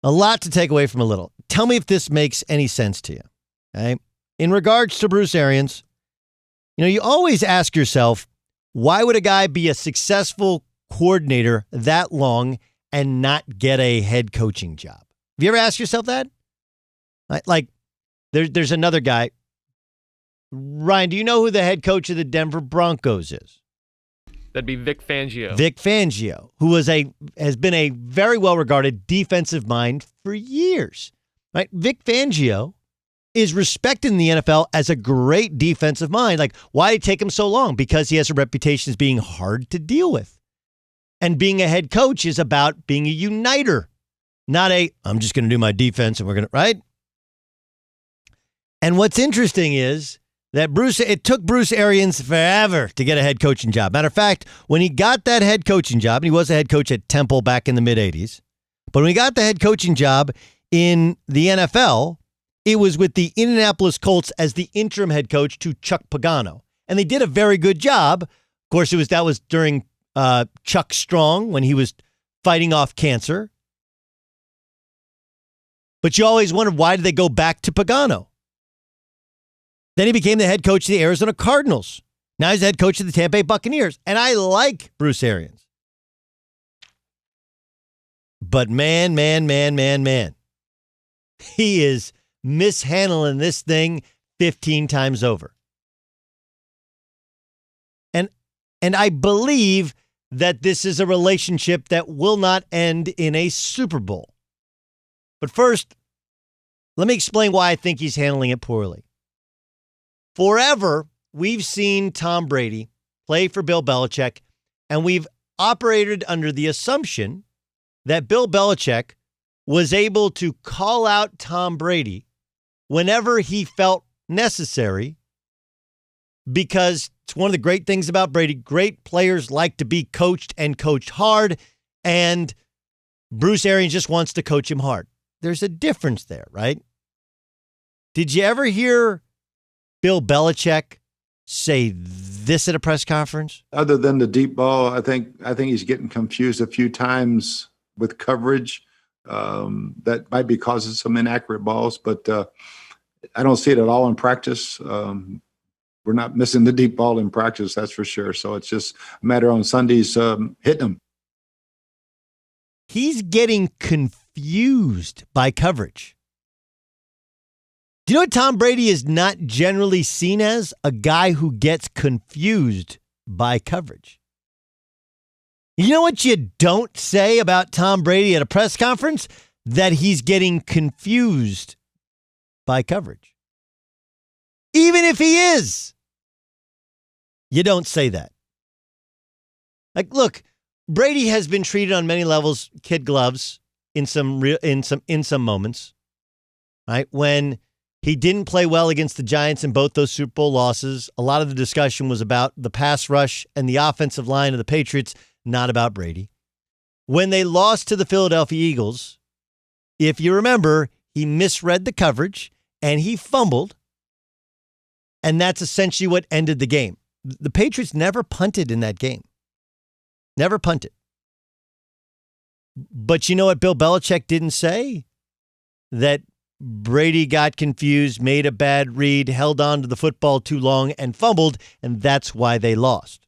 A lot to take away from a little. Tell me if this makes any sense to you. Okay? In regards to Bruce Arians, you always ask yourself, why would a guy be a successful coordinator that long and not get a head coaching job? Have you ever asked yourself that? Like, there's another guy. Ryan, do you know who the head coach of the Denver Broncos is? That'd be Vic Fangio. Vic Fangio, who has been a very well-regarded defensive mind for years. Right? Vic Fangio is respected in the NFL as a great defensive mind. Like, why did it take him so long? Because he has a reputation as being hard to deal with. And being a head coach is about being a uniter, not I'm just going to do my defense and we're going to, right? And what's interesting is that it took Bruce Arians forever to get a head coaching job. Matter of fact, when he got that head coaching job, and he was a head coach at Temple back in the mid-'80s, but when he got the head coaching job in the NFL, it was with the Indianapolis Colts as the interim head coach to Chuck Pagano. And they did a very good job. Of course, that was during Chuck Strong when he was fighting off cancer. But you always wondered, why did they go back to Pagano? Then he became the head coach of the Arizona Cardinals. Now he's the head coach of the Tampa Bay Buccaneers. And I like Bruce Arians. But man, he is mishandling this thing 15 times over. And I believe that this is a relationship that will not end in a Super Bowl. But first, let me explain why I think he's handling it poorly. Forever, we've seen Tom Brady play for Bill Belichick, and we've operated under the assumption that Bill Belichick was able to call out Tom Brady whenever he felt necessary, because it's one of the great things about Brady. Great players like to be coached and coached hard, and Bruce Arians just wants to coach him hard. There's a difference there, right? Did you ever hear Bill Belichick say this at a press conference? Other than the deep ball, I think he's getting confused a few times with coverage. That might be causing some inaccurate balls, but I don't see it at all in practice. We're not missing the deep ball in practice, that's for sure. So it's just a matter on Sundays hitting them. He's getting confused by coverage. Do you know what Tom Brady is not generally seen as? A guy who gets confused by coverage. You know what you don't say about Tom Brady at a press conference? That he's getting confused by coverage. Even if he is, you don't say that. Like, look, Brady has been treated on many levels, kid gloves, in some moments, right? When he didn't play well against the Giants in both those Super Bowl losses, a lot of the discussion was about the pass rush and the offensive line of the Patriots, not about Brady. When they lost to the Philadelphia Eagles, if you remember, he misread the coverage and he fumbled, and that's essentially what ended the game. The Patriots never punted in that game. Never punted. But you know what Bill Belichick didn't say? That Brady got confused, made a bad read, held on to the football too long, and fumbled, and that's why they lost.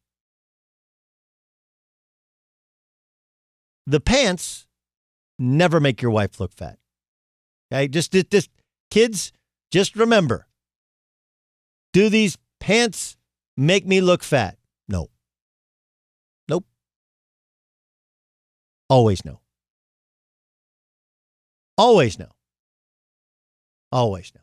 The pants never make your wife look fat. Okay, just kids, just remember. Do these pants make me look fat? No. Nope. Always no. Always no. Always no.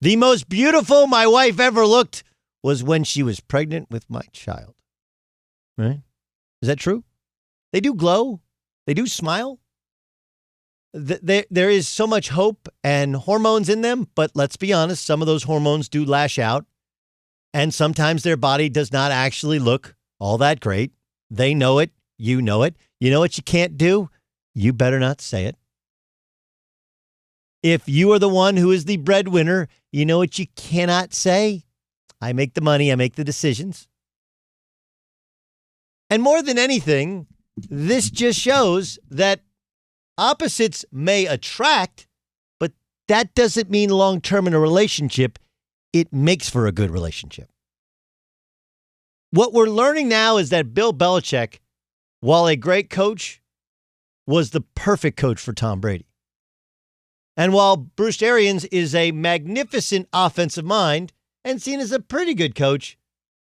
The most beautiful my wife ever looked was when she was pregnant with my child. Right? Is that true? They do glow. They do smile. There is so much hope and hormones in them, but let's be honest, some of those hormones do lash out, and sometimes their body does not actually look all that great. They know it. You know it. You know what you can't do? You better not say it. If you are the one who is the breadwinner, you know what you cannot say? I make the money. I make the decisions. And more than anything, this just shows that Opposites may attract, but that doesn't mean long-term in a relationship. It makes for a good relationship. What we're learning now is that Bill Belichick, while a great coach, was the perfect coach for Tom Brady. And while Bruce Arians is a magnificent offensive mind and seen as a pretty good coach,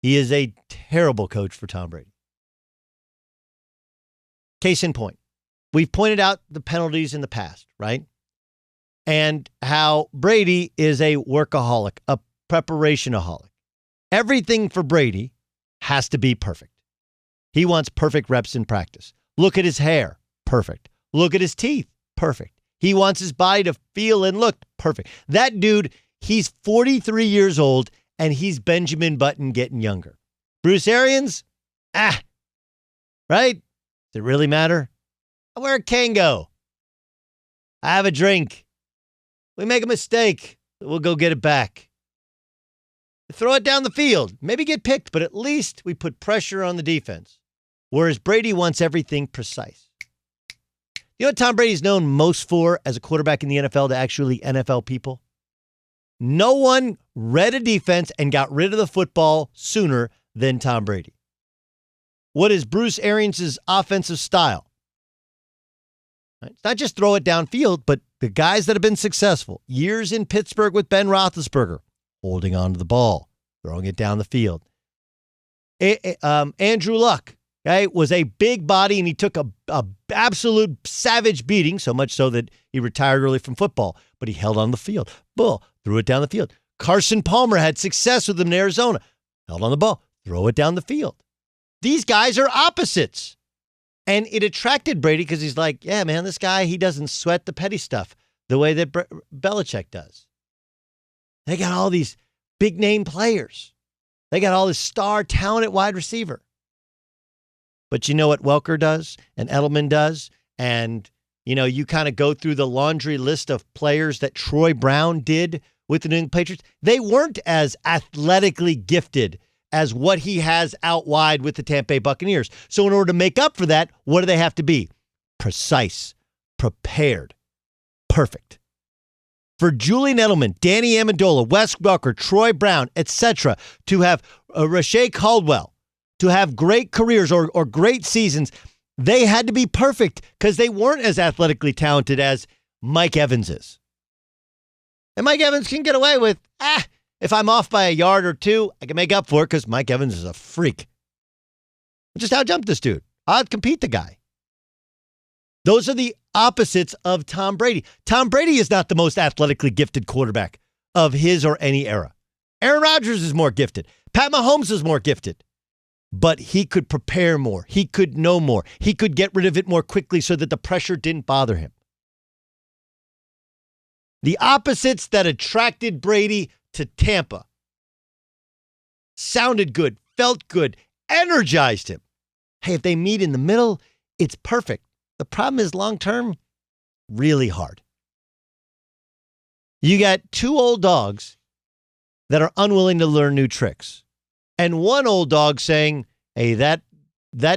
he is a terrible coach for Tom Brady. Case in point, we've pointed out the penalties in the past, right? And how Brady is a workaholic, a preparationaholic. Everything for Brady has to be perfect. He wants perfect reps in practice. Look at his hair, perfect. Look at his teeth, perfect. He wants his body to feel and look perfect. That dude, he's 43 years old, and he's Benjamin Button getting younger. Bruce Arians, right? Does it really matter? I wear a Kango. I have a drink. We make a mistake. We'll go get it back. Throw it down the field. Maybe get picked, but at least we put pressure on the defense. Whereas Brady wants everything precise. You know what Tom Brady's known most for as a quarterback in the NFL to actually NFL people? No one read a defense and got rid of the football sooner than Tom Brady. What is Bruce Arians' offensive style? It's not just throw it downfield, but the guys that have been successful, years in Pittsburgh with Ben Roethlisberger, holding on to the ball, throwing it down the field. Andrew Luck, okay, was a big body, and he took a absolute savage beating, so much so that he retired early from football, but he held on the field. Bull, threw it down the field. Carson Palmer had success with him in Arizona. Held on the ball, throw it down the field. These guys are opposites. And it attracted Brady because he's like, yeah, man, this guy, he doesn't sweat the petty stuff the way that Belichick does. They got all these big-name players. They got all this star talent at wide receiver. But you know what Welker does and Edelman does? And, you know, you kind of go through the laundry list of players that Troy Brown did with the New England Patriots. They weren't as athletically gifted as what he has out wide with the Tampa Bay Buccaneers. So in order to make up for that, what do they have to be? Precise, prepared, perfect. For Julian Edelman, Danny Amendola, Wes Welker, Troy Brown, etc., to have Rashay Caldwell, to have great careers or great seasons, they had to be perfect because they weren't as athletically talented as Mike Evans is. And Mike Evans can get away with, if I'm off by a yard or two, I can make up for it because Mike Evans is a freak. Just out-jump this dude. I'll compete the guy. Those are the opposites of Tom Brady. Tom Brady is not the most athletically gifted quarterback of his or any era. Aaron Rodgers is more gifted. Pat Mahomes is more gifted. But he could prepare more. He could know more. He could get rid of it more quickly so that the pressure didn't bother him. The opposites that attracted Brady to Tampa sounded good, felt good, energized him. Hey, if they meet in the middle, it's perfect. The problem is long-term, really hard. You got two old dogs that are unwilling to learn new tricks. And one old dog saying, hey, that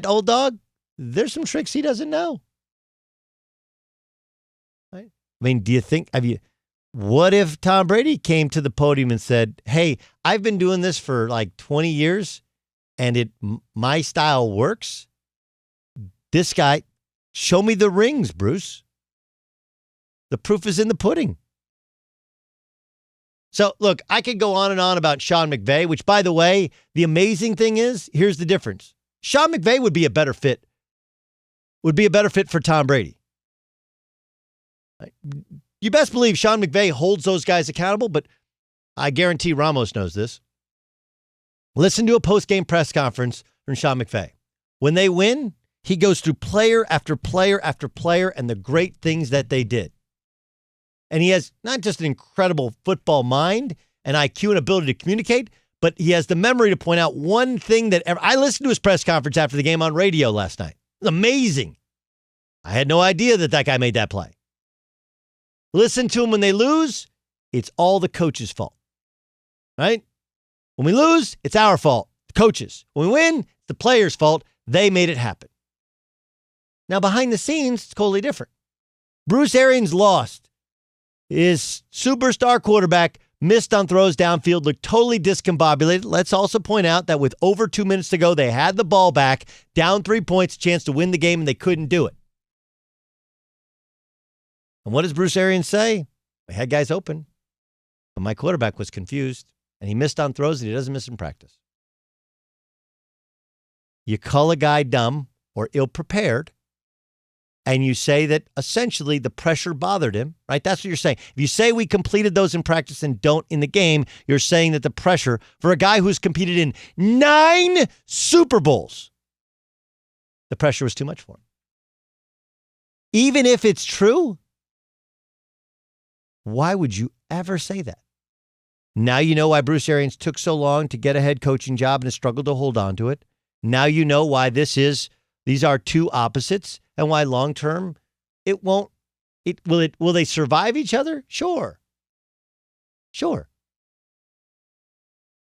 old dog, there's some tricks he doesn't know. Right? I mean, what if Tom Brady came to the podium and said, hey, I've been doing this for like 20 years and my style works? This guy, show me the rings, Bruce. The proof is in the pudding. So, look, I could go on and on about Sean McVay, which, by the way, the amazing thing is, here's the difference. Sean McVay would be a better fit for Tom Brady. You best believe Sean McVay holds those guys accountable, but I guarantee Ramos knows this. Listen to a post-game press conference from Sean McVay. When they win, he goes through player after player after player and the great things that they did. And he has not just an incredible football mind and IQ and ability to communicate, but he has the memory to point out one thing that I listened to his press conference after the game on radio last night. It was amazing. I had no idea that guy made that play. Listen to him when they lose, it's all the coach's fault. Right? When we lose, it's our fault, the coaches. When we win, it's the players' fault. They made it happen. Now, behind the scenes, it's totally different. Bruce Arians lost. His superstar quarterback missed on throws downfield, looked totally discombobulated. Let's also point out that with over 2 minutes to go, they had the ball back, down 3 points, chance to win the game, and they couldn't do it. And what does Bruce Arians say? I had guys open, but my quarterback was confused, and he missed on throws that he doesn't miss in practice. You call a guy dumb or ill-prepared, and you say that essentially the pressure bothered him, right? That's what you're saying. If you say we completed those in practice and don't in the game, you're saying that the pressure for a guy who's competed in 9 Super Bowls, the pressure was too much for him. Even if it's true, why would you ever say that? Now you know why Bruce Arians took so long to get a head coaching job and has struggled to hold on to it. Now you know why these are two opposites, and why long-term will they survive each other? Sure.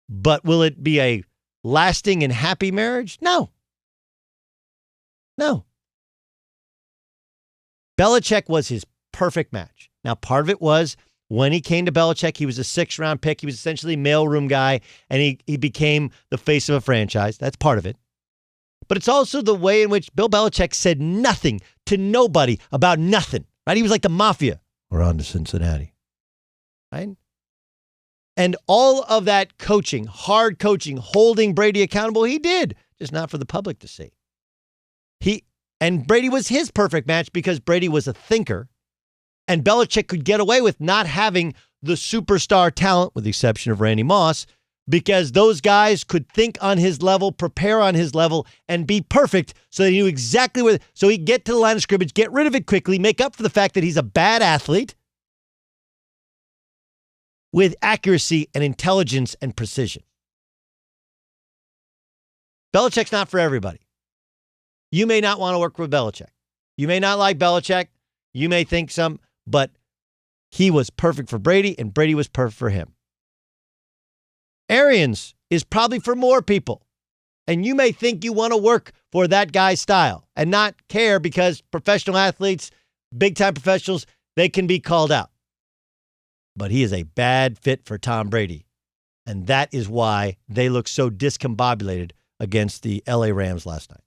But will it be a lasting and happy marriage? No. Belichick was his perfect match. Now, part of it was when he came to Belichick, he was a 6th-round pick. He was essentially a mailroom guy, and he became the face of a franchise. That's part of it. But it's also the way in which Bill Belichick said nothing to nobody about nothing, right? He was like the mafia. We're on to Cincinnati, right? And all of that coaching, hard coaching, holding Brady accountable, he did, just not for the public to see. And Brady was his perfect match because Brady was a thinker, and Belichick could get away with not having the superstar talent, with the exception of Randy Moss, because those guys could think on his level, prepare on his level, and be perfect so they knew exactly where. So he'd get to the line of scrimmage, get rid of it quickly, make up for the fact that he's a bad athlete with accuracy and intelligence and precision. Belichick's not for everybody. You may not want to work with Belichick. You may not like Belichick. You may think but he was perfect for Brady, and Brady was perfect for him. Arians is probably for more people. And you may think you want to work for that guy's style and not care because professional athletes, big-time professionals, they can be called out. But he is a bad fit for Tom Brady. And that is why they look so discombobulated against the LA Rams last night.